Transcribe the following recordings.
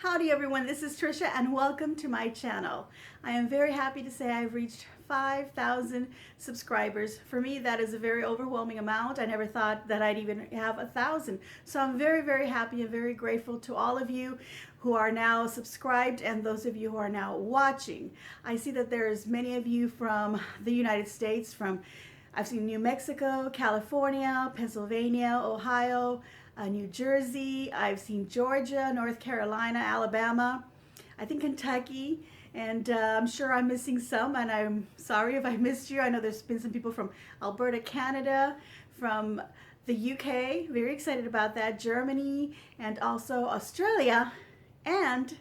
Howdy everyone, this is Tricia and welcome to my channel. I am very happy to say I've reached 5,000 subscribers. For me, that is a very overwhelming amount. I never thought that I'd even have 1,000. So I'm very happy and very grateful to all of you who are now subscribed and those of you who are now watching. I see that there's many of you from the United States, I've seen New Mexico, California, Pennsylvania, Ohio, New Jersey. I've seen Georgia, North Carolina, Alabama, I think Kentucky, and I'm sure I'm missing some, and I'm sorry if I missed you. I know there's been some people from Alberta, Canada, from the UK, very excited about that, Germany, and also Australia, and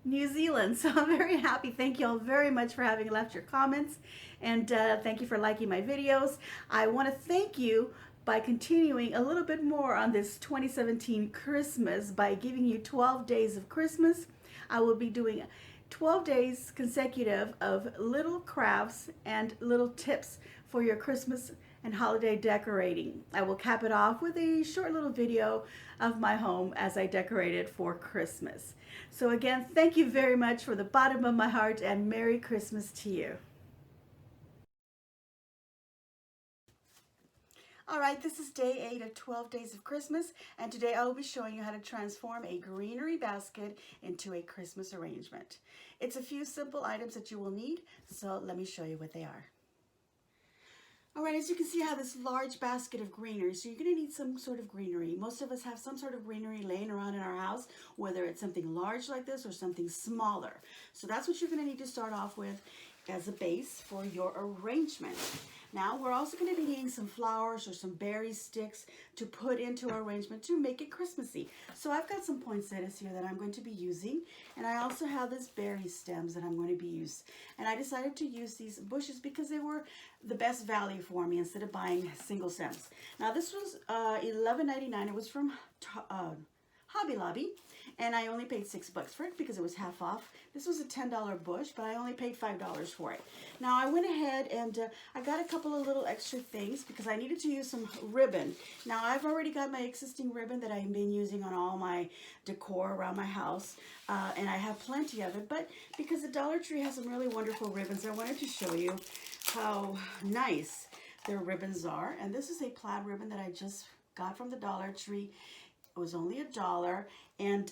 New Zealand. So I'm very happy. Thank you all very much for having left your comments, and thank you for liking my videos. I want to thank you by continuing a little bit more on this 2017 Christmas by giving you 12 days of Christmas. I will be doing 12 days consecutive of little crafts and little tips for your Christmas and holiday decorating. I will cap it off with a short little video of my home as I decorate it for Christmas. So again, thank you very much from the bottom of my heart, and Merry Christmas to you. All right, this is day 8 of 12 days of Christmas, and today I will be showing you how to transform a greenery basket into a Christmas arrangement. It's a few simple items that you will need, so let me show you what they are. All right, as you can see, I have this large basket of greenery, so you're going to need some sort of greenery. Most of us have some sort of greenery laying around in our house, whether it's something large like this or something smaller. So that's what you're going to need to start off with as a base for your arrangement. Now we're also going to be needing some flowers or some berry sticks to put into our arrangement to make it Christmassy. So I've got some poinsettias here that I'm going to be using, and I also have this berry stems that I'm going to be using. And I decided to use these bushes because they were the best value for me instead of buying single stems. Now this was $11.99. It was from Hobby Lobby, and I only paid $6 for it because it was half off. This was a $10 bush, but I only paid $5 for it. Now I went ahead and I got a couple of little extra things because I needed to use some ribbon. Now I've already got my existing ribbon that I've been using on all my decor around my house, and I have plenty of it, but because the Dollar Tree has some really wonderful ribbons, I wanted to show you how nice their ribbons are. And this is a plaid ribbon that I just got from the Dollar Tree. It was only $1, and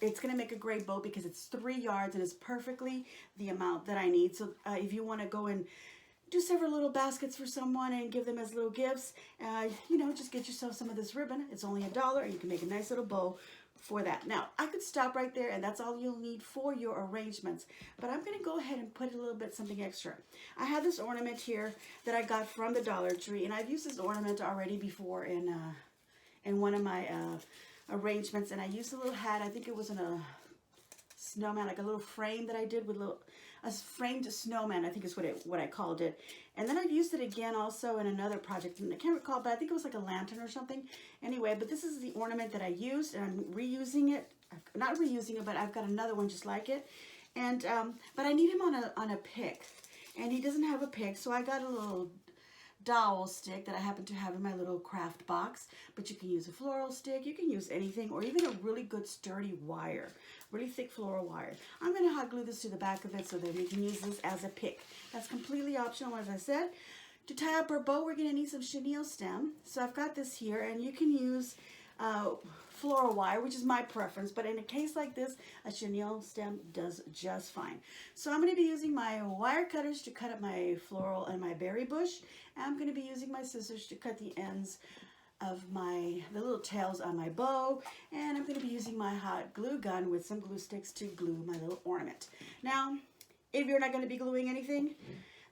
it's going to make a great bow because it's 3 yards and it's perfectly the amount that I need. So if you want to go and do several little baskets for someone and give them as little gifts, you know, just get yourself some of this ribbon. It's only $1 and you can make a nice little bow for that. Now, I could stop right there and that's all you'll need for your arrangements, but I'm going to go ahead and put a little bit something extra. I have this ornament here that I got from the Dollar Tree, and I've used this ornament already before in one of my arrangements, and I used a little hat. I think it was in a snowman, like a little frame that I did with a framed snowman, I think is what I called it. And then I've used it again also in another project, and I can't recall, but I think it was like a lantern or something. Anyway, but this is the ornament that I used, and I'm reusing it. Not reusing it, but I've got another one just like it. And but I need him on a pick, and he doesn't have a pick, so I got a little dowel stick that I happen to have in my little craft box, but you can use a floral stick, you can use anything, or even a really good sturdy wire, really thick floral wire. I'm going to hot glue this to the back of it so that we can use this as a pick. That's completely optional, as I said. To tie up our bow, we're going to need some chenille stem. So I've got this here, and you can use floral wire, which is my preference, but in a case like this, a chenille stem does just fine. So I'm going to be using my wire cutters to cut up my floral and my berry bush, and I'm going to be using my scissors to cut the ends of the little tails on my bow, and I'm going to be using my hot glue gun with some glue sticks to glue my little ornament. Now, if you're not going to be gluing anything,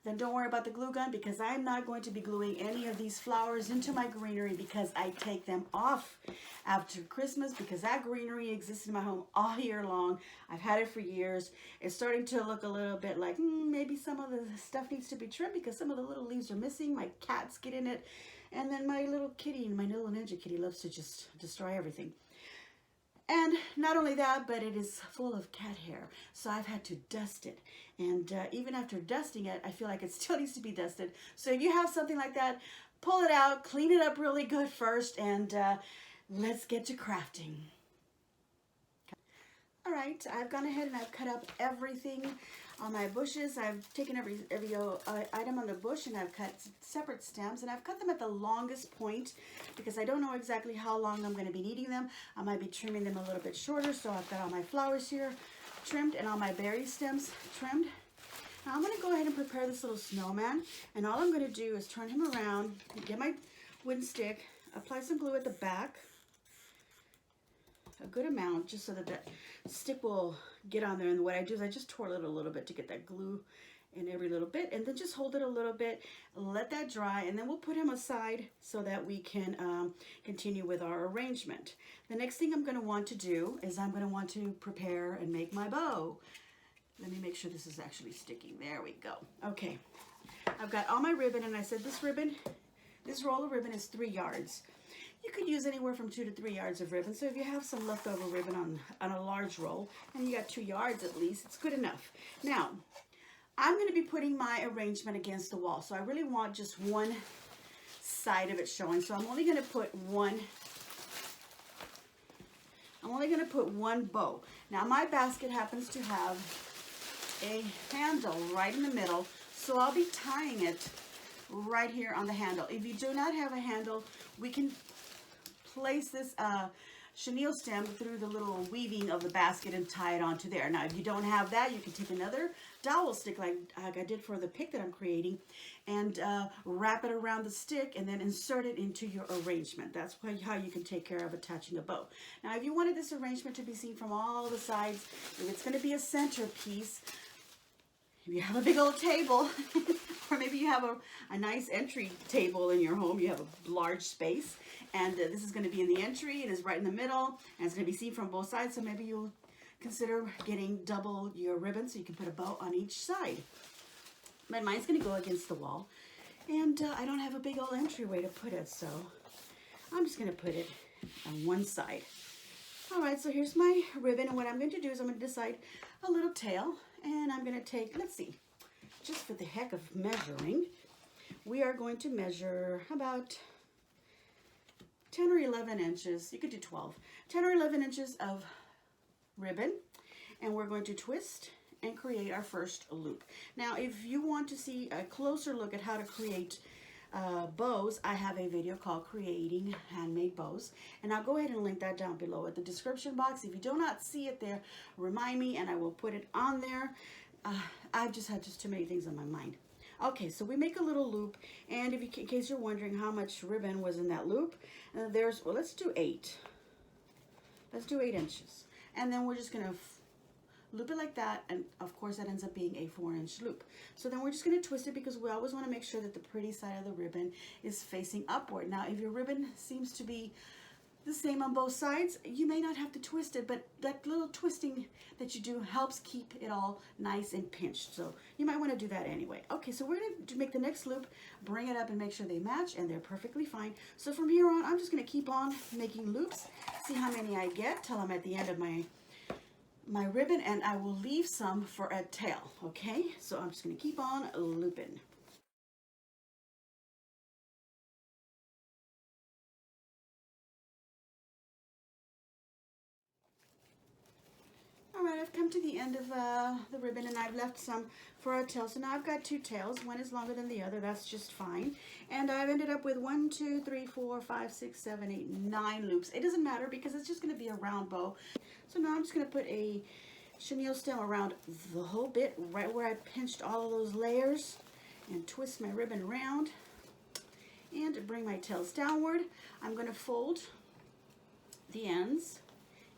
then don't worry about the glue gun, because I'm not going to be gluing any of these flowers into my greenery because I take them off after Christmas, because that greenery exists in my home all year long. I've had it for years. It's starting to look a little bit like maybe some of the stuff needs to be trimmed because some of the little leaves are missing. My cats get in it, and then my little kitty, my little ninja kitty, loves to just destroy everything. And not only that, but it is full of cat hair, so I've had to dust it. And even after dusting it, I feel like it still needs to be dusted. So if you have something like that, pull it out, clean it up really good first, and let's get to crafting. right, I've gone ahead and I've cut up everything on my bushes. I've taken every item on the bush and I've cut separate stems, and I've cut them at the longest point because I don't know exactly how long I'm going to be needing them. I might be trimming them a little bit shorter, so I've got all my flowers here trimmed and all my berry stems trimmed. Now I'm going to go ahead and prepare this little snowman, and all I'm going to do is turn him around, get my wooden stick, apply some glue at the back, a good amount, just so that that stick will get on there. And what I do is I just twirl it a little bit to get that glue in every little bit, and then just hold it a little bit, let that dry, and then we'll put him aside so that we can continue with our arrangement. The next thing I'm going to want to do is I'm going to want to prepare and make my bow. Let me make sure this is actually sticking. There we go. Okay, I've got all my ribbon, and I said this roll of ribbon is 3 yards. You could use anywhere from 2 to 3 yards of ribbon. So if you have some leftover ribbon on a large roll and you got 2 yards at least, it's good enough. Now, I'm going to be putting my arrangement against the wall. So I really want just one side of it showing. So I'm only going to put one bow. Now my basket happens to have a handle right in the middle. So I'll be tying it right here on the handle. If you do not have a handle, we can place this chenille stem through the little weaving of the basket and tie it onto there. Now, if you don't have that, you can take another dowel stick like I did for the pick that I'm creating and wrap it around the stick and then insert it into your arrangement. That's how you can take care of attaching a bow. Now, if you wanted this arrangement to be seen from all the sides, if it's going to be a centerpiece, if you have a big old table, or maybe you have a nice entry table in your home, you have a large space, and this is going to be in the entry, it is right in the middle, and it's going to be seen from both sides, so maybe you'll consider getting double your ribbon so you can put a bow on each side. But mine's going to go against the wall, and I don't have a big old entryway to put it, so I'm just going to put it on one side. All right, so here's my ribbon, and what I'm going to do is I'm going to decide a little tail, and I'm going to take, let's see, just for the heck of measuring, we are going to measure about 10 or 11 inches, you could do 12, 10 or 11 inches of ribbon, and we're going to twist and create our first loop. Now, if you want to see a closer look at how to create bows, I have a video called Creating Handmade Bows, and I'll go ahead and link that down below at the description box. If you do not see it there, remind me and I will put it on there. I've just had too many things on my mind. Okay, so we make a little loop, and in case you're wondering how much ribbon was in that loop, well, let's do 8. Let's do 8 inches. And then we're just going to loop it like that, and of course that ends up being a 4-inch loop. So then we're just going to twist it because we always want to make sure that the pretty side of the ribbon is facing upward. Now, if your ribbon seems to be the same on both sides, you may not have to twist it, but that little twisting that you do helps keep it all nice and pinched. So you might want to do that anyway. Okay, so we're going to make the next loop, bring it up and make sure they match, and they're perfectly fine. So from here on, I'm just going to keep on making loops, see how many I get till I'm at the end of my ribbon, and I will leave some for a tail. Okay, so I'm just going to keep on looping. All right, I've come to the end of the ribbon, and I've left some for a tail. So now I've got 2 tails. One is longer than the other. That's just fine. And I've ended up with 1, 2, 3, 4, 5, 6, 7, 8, 9 loops. It doesn't matter because it's just going to be a round bow. So now I'm just going to put a chenille stem around the whole bit, right where I pinched all of those layers, and twist my ribbon around and bring my tails downward. I'm going to fold the ends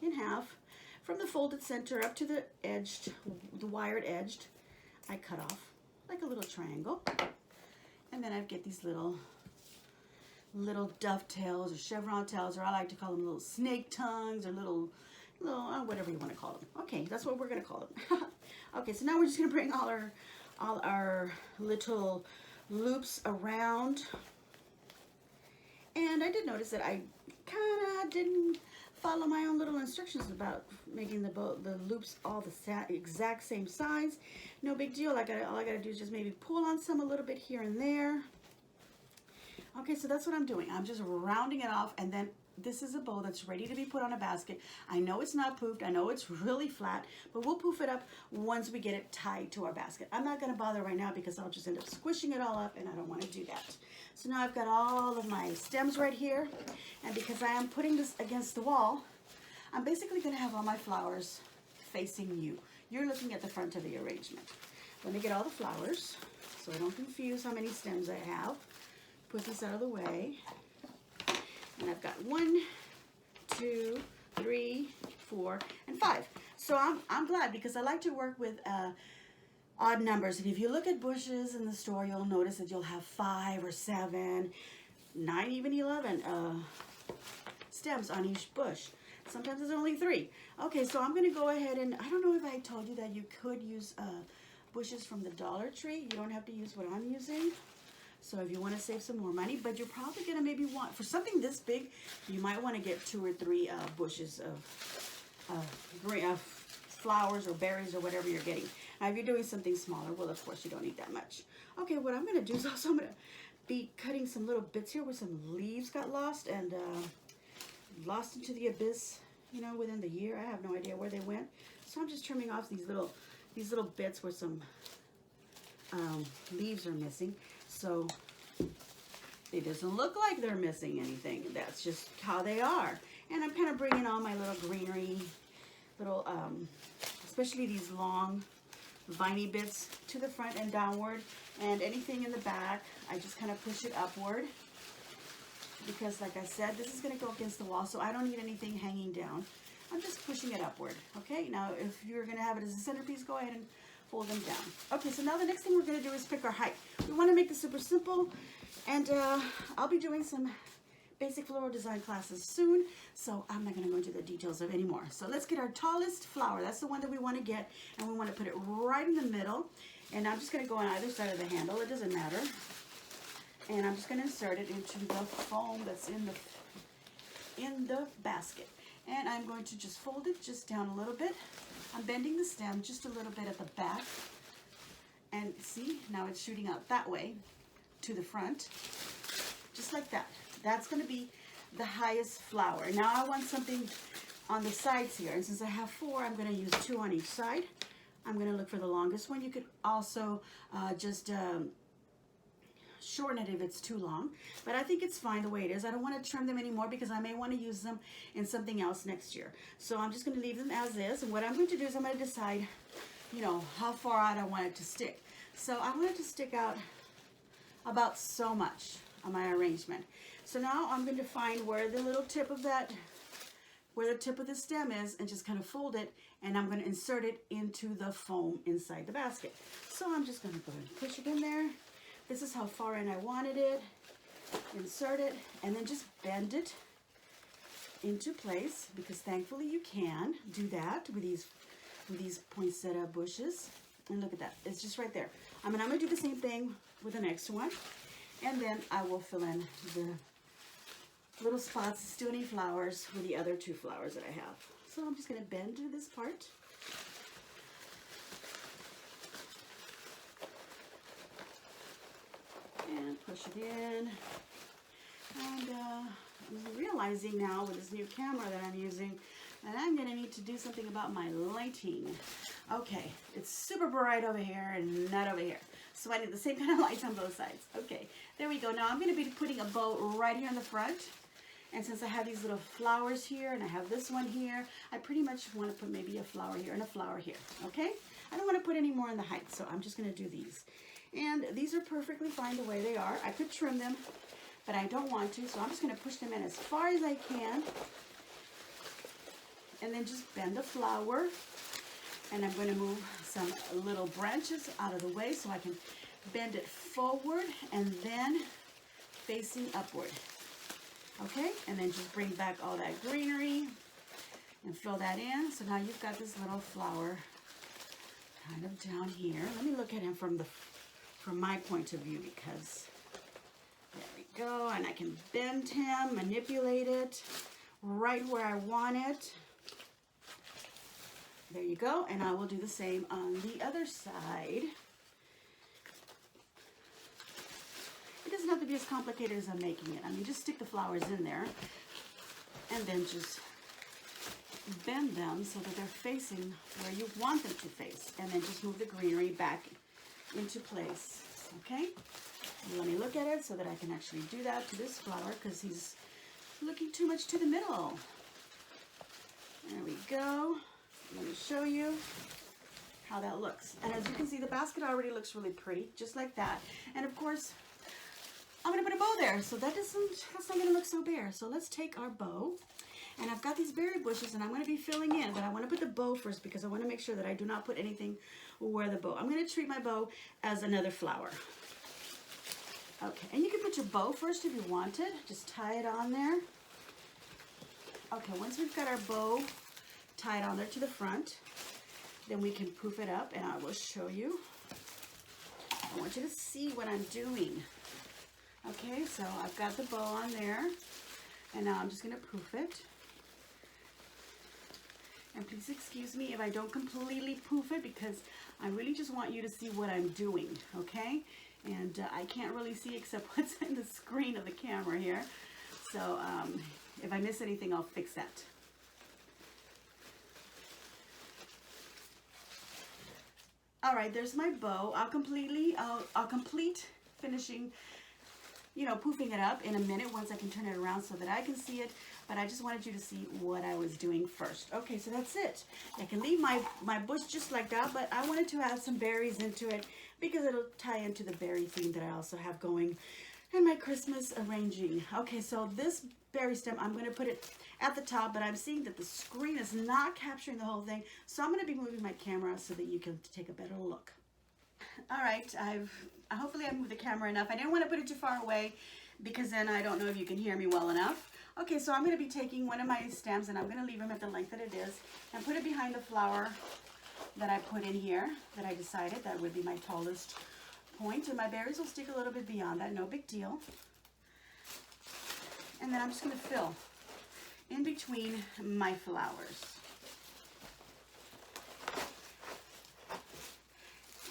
in half. From the folded center up to the edged, the wired edged, I cut off like a little triangle. And then I get these little dovetails or chevron tails, or I like to call them little snake tongues, or little whatever you want to call them. Okay, that's what we're going to call them. Okay, so now we're just going to bring all our little loops around. And I did notice that I kind of didn't follow my own little instructions about making the loops all the exact same size. No big deal. All I gotta do is just maybe pull on some a little bit here and there. Okay, so that's what I'm doing. I'm just rounding it off and then this is a bowl that's ready to be put on a basket. I know it's not poofed. I know it's really flat, but we'll poof it up once we get it tied to our basket. I'm not going to bother right now because I'll just end up squishing it all up, and I don't want to do that. So now I've got all of my stems right here, and because I am putting this against the wall, I'm basically going to have all my flowers facing you. You're looking at the front of the arrangement. Let me get all the flowers so I don't confuse how many stems I have. Put this out of the way. And I've got 1, 2, 3, 4, and 5. So I'm glad because I like to work with odd numbers. And if you look at bushes in the store, you'll notice that you'll have 5 or 7, 9, even 11 stems on each bush. Sometimes it's only 3. Okay, so I'm going to go ahead and, I don't know if I told you that you could use bushes from the Dollar Tree. You don't have to use what I'm using. So if you want to save some more money, but you're probably going to maybe want, for something this big, you might want to get 2 or 3 bushes of flowers or berries or whatever you're getting. Now, if you're doing something smaller, well, of course, you don't need that much. Okay, what I'm going to do is also I'm going to be cutting some little bits here where some leaves got lost and lost into the abyss, you know, within the year. I have no idea where they went. So I'm just trimming off these little bits where some leaves are missing. So it doesn't look like they're missing anything. That's just how they are. And I'm kind of bringing all my little greenery, especially these long viney bits to the front and downward. And anything in the back, I just kind of push it upward. Because like I said, this is going to go against the wall, so I don't need anything hanging down. I'm just pushing it upward. Okay, now if you're going to have it as a centerpiece, go ahead and fold them down. Okay, so now the next thing we're going to do is pick our height. We want to make this super simple, and I'll be doing some basic floral design classes soon, so I'm not going to go into the details of anymore. So let's get our tallest flower. That's the one that we want to get, and we want to put it right in the middle, and I'm just going to go on either side of the handle. It doesn't matter. And I'm just going to insert it into the foam that's in the basket. And I'm going to just fold it just down a little bit. I'm bending the stem just a little bit at the back. And see, now it's shooting out that way to the front. Just like that. That's going to be the highest flower. Now I want something on the sides here. And since I have 4, I'm going to use 2 on each side. I'm going to look for the longest one. You could also just shorten it if it's too long, but I think it's fine the way it is. I don't want to trim them anymore because I may want to use them in something else next year. So I'm just going to leave them as is, and what I'm going to do is I'm going to decide, you know, how far out I want it to stick. So I want it to stick out about so much on my arrangement. So now I'm going to find where the little tip of that, where the tip of the stem is, and just kind of fold it, and I'm going to insert it into the foam inside the basket. So I'm just going to go and push it in there. This is how far in I wanted it. Insert it, and then just bend it into place, because thankfully you can do that with these poinsettia bushes. And look at that, it's just right there. I'm gonna do the same thing with the next one, and then I will fill in the little spots, stony flowers, with the other 2 flowers that I have. So I'm just gonna bend to this part. And push it in. And I'm realizing now with this new camera that I'm using that I'm going to need to do something about my lighting. Okay, it's super bright over here and not over here. So I need the same kind of lights on both sides. Okay, there we go. Now I'm going to be putting a bow right here in the front. And since I have these little flowers here and I have this one here, I pretty much want to put maybe a flower here and a flower here. Okay? I don't want to put any more in the height, so I'm just going to do these. And these are perfectly fine the way they are. I could trim them, but I don't want to, so I'm just going to push them in as far as I can. And then just bend the flower. And I'm going to move some little branches out of the way so I can bend it forward and then facing upward. Okay? And then just bring back all that greenery and fill that in. So now you've got this little flower kind of down here. Let me look at him from my point of view, because there we go, and I can bend him, manipulate it right where I want it. There you go, and I will do the same on the other side. It doesn't have to be as complicated as I'm making it. I mean, just stick the flowers in there. And then just bend them so that they're facing where you want them to face. And then just move the greenery back into place, okay? Let me look at it so that I can actually do that to this flower because he's looking too much to the middle. There we go. Let me show you how that looks. And as you can see, the basket already looks really pretty, just like that. And of course, I'm gonna put a bow there, so that's not gonna look so bare. So let's take our bow, and I've got these berry bushes, and I'm gonna be filling in, but I wanna put the bow first because I wanna make sure that I do not put anything where the bow. I'm gonna treat my bow as another flower. Okay, and you can put your bow first if you wanted. Just tie it on there. Okay, once we've got our bow tied on there to the front, then we can poof it up, and I will show you. I want you to see what I'm doing. Okay, so I've got the bow on there, and now I'm just gonna poof it. And please excuse me if I don't completely poof it because I really just want you to see what I'm doing, okay? And I can't really see except what's in the screen of the camera here. So if I miss anything, I'll fix that. All right, there's my bow. I'll complete finishing, you know, poofing it up in a minute once I can turn it around so that I can see it. But I just wanted you to see what I was doing first. Okay, so that's it. I can leave my bush just like that, but I wanted to add some berries into it because it'll tie into the berry theme that I also have going in my Christmas arranging. Okay, so this berry stem, I'm gonna put it at the top, but I'm seeing that the screen is not capturing the whole thing, so I'm gonna be moving my camera so that you can take a better look. All right, hopefully I moved the camera enough. I didn't want to put it too far away because then I don't know if you can hear me well enough. Okay, so I'm going to be taking one of my stems and I'm going to leave them at the length that it is and put it behind the flower that I put in here, that I decided that would be my tallest point, and my berries will stick a little bit beyond that, no big deal. And then I'm just going to fill in between my flowers.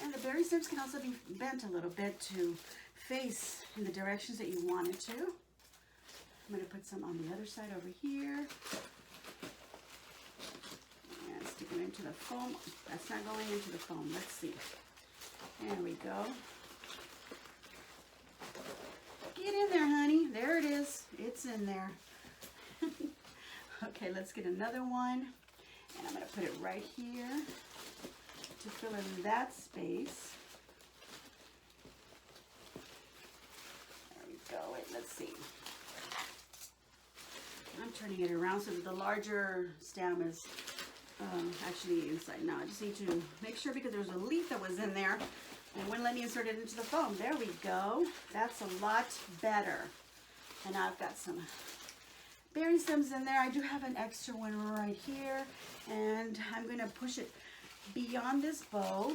And the berry stems can also be bent a little bit to face in the directions that you want it to. I'm going to put some on the other side over here. And stick it into the foam. That's not going into the foam. Let's see. There we go. Get in there, honey. There it is. It's in there. Okay, let's get another one. And I'm going to put it right here to fill in that space. There we go. Wait, let's see. I'm turning it around so that the larger stem is actually inside. Now I just need to make sure because there's a leaf that was in there and it wouldn't let me insert it into the foam. There we go. That's a lot better. And now I've got some berry stems in there. I do have an extra one right here, and I'm going to push it beyond this bow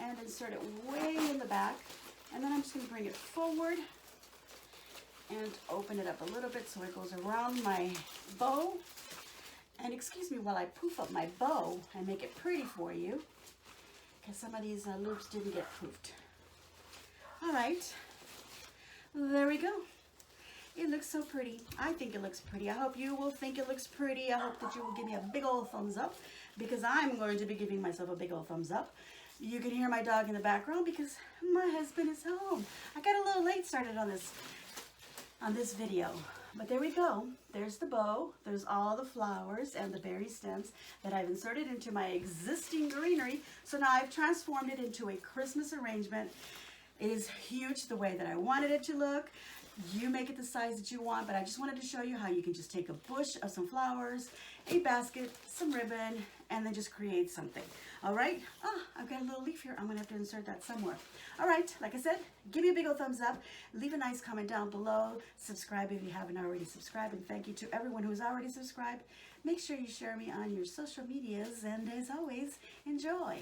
and insert it way in the back, and then I'm just going to bring it forward and open it up a little bit so it goes around my bow. And excuse me while I poof up my bow and make it pretty for you, because some of these loops didn't get poofed. All right, there we go. It looks so pretty. I think it looks pretty. I hope you will think it looks pretty. I hope that you will give me a big old thumbs up, because I'm going to be giving myself a big old thumbs up. You can hear my dog in the background because my husband is home. I got a little late started on this video, but there we go. There's the bow. There's all the flowers and the berry stems that I've inserted into my existing greenery. So now I've transformed it into a Christmas arrangement. It is huge the way that I wanted it to look. You make it the size that you want, but I just wanted to show you how you can just take a bush of some flowers, a basket, some ribbon, and then just create something. All right? Oh, I've got a little leaf here. I'm going to have to insert that somewhere. All right, like I said, give me a big old thumbs up. Leave a nice comment down below. Subscribe if you haven't already subscribed. And thank you to everyone who's already subscribed. Make sure you share me on your social medias. And as always, enjoy.